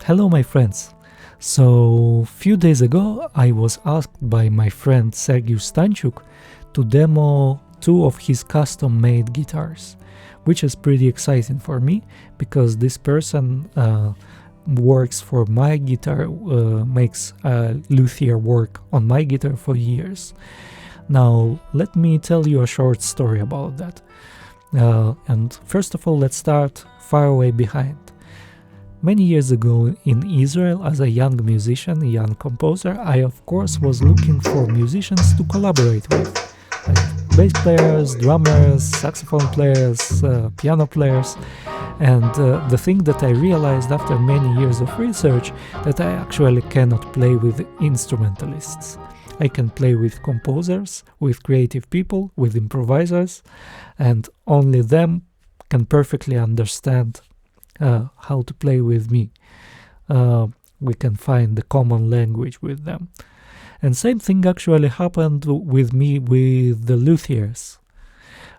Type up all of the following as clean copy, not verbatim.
Hello my friends. So few days ago I was asked by my friend Sergius Stańczuk to demo two of his custom-made guitars, which is pretty exciting for me because this person works for my guitar, makes luthier work on my guitar for years. Now let me tell you a short story about that. And first of all, let's start far away behind. Many years ago in Israel, as a young musician, a young composer, I of course was looking for musicians to collaborate with, like bass players, drummers, saxophone players, piano players. And the thing that I realized after many years of research, that I actually cannot play with instrumentalists. I can play with composers, with creative people, with improvisers, and only them can perfectly understand how to play with me. We can find the common language with them. And same thing actually happened with me with the luthiers.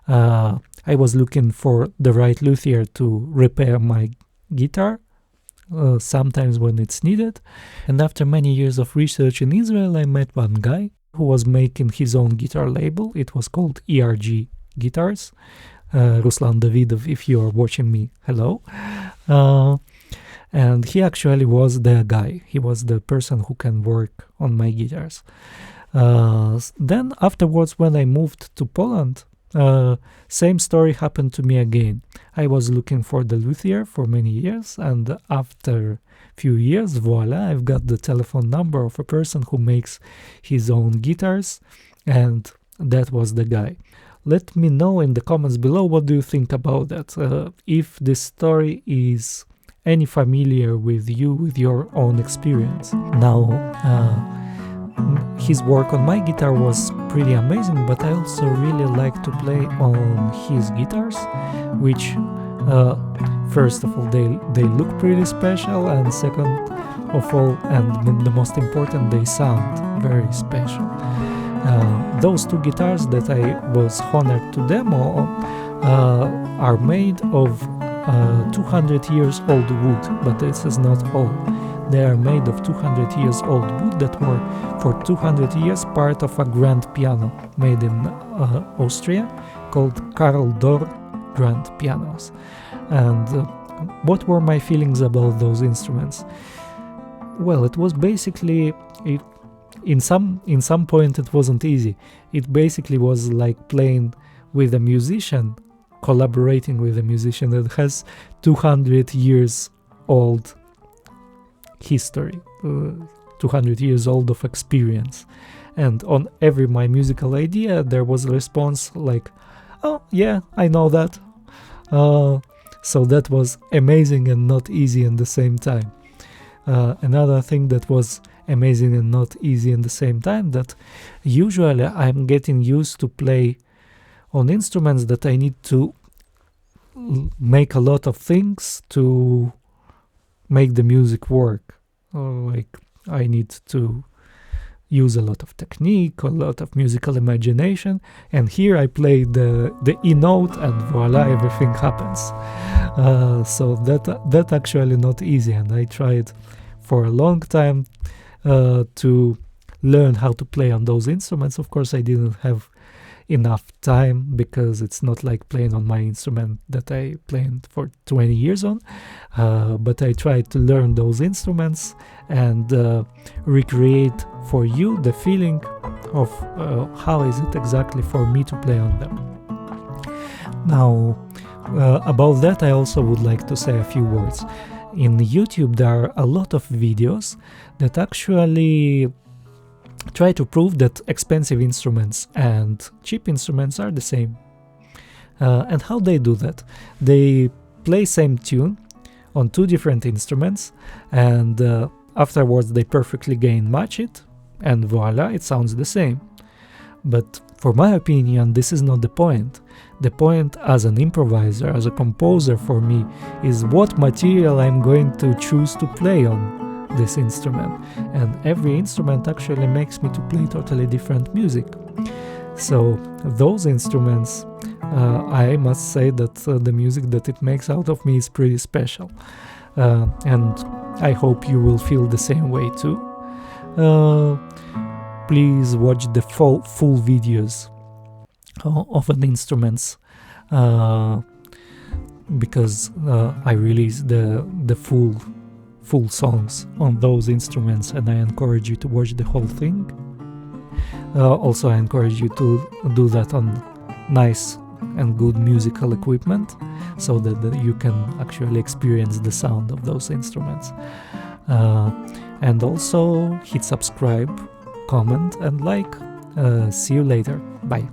I was looking for the right luthier to repair my guitar, sometimes when it's needed. And after many years of research in Israel, I met one guy who was making his own guitar label. It was called ERG Guitars. Ruslan Davidov, if you are watching me, hello. And he actually was the guy. He was the person who can work on my guitars. Then afterwards, when I moved to Poland, same story happened to me again. I was looking for the luthier for many years, and after few years, voila, I've got the telephone number of a person who makes his own guitars, and that was the guy. Let me know in the comments below what do you think about that, if this story is any familiar with you, with your own experience. Now, his work on my guitar was pretty amazing, but I also really like to play on his guitars, which first of all they look pretty special, and second of all, and the most important, they sound very special. Those two guitars that I was honored to demo are made of 200 years old wood, but this is not all. They are made of 200 years old wood that were for 200 years part of a grand piano made in Austria called Carl Dörr grand pianos. And what were my feelings about those instruments? Well, it was basically in some point it wasn't easy. It basically was like playing with a musician, collaborating with a musician that has 200 years old history, 200 years old of experience. And on every my musical idea there was a response like, oh yeah, I know that. So that was amazing and not easy in the same time. Another thing that was amazing and not easy in the same time, that usually I'm getting used to play on instruments that I need to make a lot of things to make the music work. Like I need to use a lot of technique, a lot of musical imagination, and here I play the E note and voila, everything happens. So that actually not easy, and I tried for a long time to learn how to play on those instruments. Of course, I didn't have enough time because it's not like playing on my instrument that I played for 20 years on, but I tried to learn those instruments and recreate for you the feeling of how is it exactly for me to play on them. Now, about that I also would like to say a few words. In YouTube there are a lot of videos that actually try to prove that expensive instruments and cheap instruments are the same. And how they do that? They play same tune on two different instruments, and afterwards they perfectly gain match it, and voila, it sounds the same. But for my opinion, this is not the point. The point as an improviser, as a composer for me, is what material I'm going to choose to play on this instrument. And every instrument actually makes me to play totally different music. So those instruments, I must say that the music that it makes out of me is pretty special. And I hope you will feel the same way too. Please watch the full videos of an instruments, because I release the full songs on those instruments, and I encourage you to watch the whole thing. Also, I encourage you to do that on nice and good musical equipment, so that you can actually experience the sound of those instruments. And also hit subscribe, comment and like. See you later. Bye.